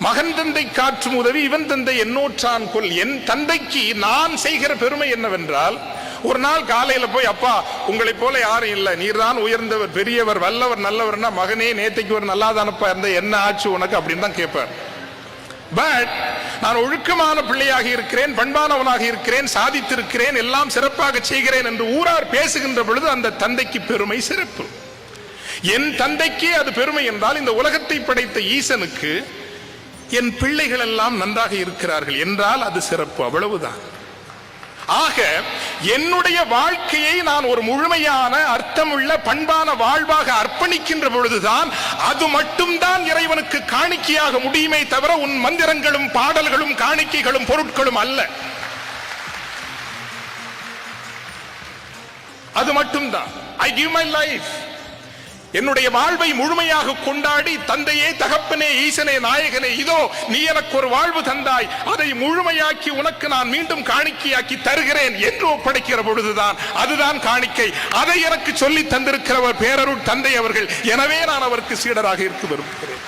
மகன் தந்தை காற்றும் உதவி இவன் தந்தை என்னோற்றான் கொல். என் தந்தைக்கு நான் செய்கிற பெருமை என்னவென்றால், ஒரு நாள் காலையில போய், அப்பா உங்களை போல யாரும் இல்லை, நீர் தான் உயர்ந்தவர், பெரியவர், வல்லவர், நல்லவர்னா, மகனே நேத்தைக்கு ஒரு நல்லாதானப்பா இருந்த என்ன ஆச்சு உனக்கு அப்படின்னு தான் கேட்பார். பட் நான் ஒழுக்கமான பிள்ளையாக இருக்கிறேன், பண்பானவனாக இருக்கிறேன், சாதித்திருக்கிறேன், எல்லாம் சிறப்பாக செய்கிறேன் என்று ஊரார் பேசுகின்ற பொழுது அந்த தந்தைக்கு பெருமை சிறப்பு. என் தந்தைக்கே அது பெருமை என்றால், இந்த உலகத்தை படைத்த ஈசனுக்கு என் பிள்ளைகள் எல்லாம் நன்றாக இருக்கிறார்கள் என்றால் அது சிறப்பு, அவ்வளவுதான். ஆக என்னுடைய வாழ்க்கையை நான் ஒரு முழுமையான அர்த்தமுள்ள பண்பான வாழ்வாக அர்ப்பணிக்கின்ற பொழுதுதான் அது மட்டும்தான் இறைவனுக்கு காணிக்கையாக முடியுமே தவிர உன் மந்திரங்களும் பாடல்களும் காணிக்கைகளும் பொருட்களும் அல்ல. அது மட்டும்தான். I give my life. என்னுடைய வாழ்வை முழுமையாக கொண்டாடி, தந்தையே, தகப்பனே, ஈசனே, நாயகனே, இதோ நீ எனக்கு ஒரு வாழ்வு தந்தாய், அதை முழுமையாக்கி உனக்கு நான் மீண்டும் காணிக்கையாக்கி தருகிறேன் என்று ஒப்படைக்கிற பொழுதுதான் அதுதான் காணிக்கை. அதை எனக்கு சொல்லி தந்திருக்கிறவர் பேரருட் தந்தை அவர்கள். எனவே நான் அவருக்கு சீடராக இருக்க விரும்புகிறேன்.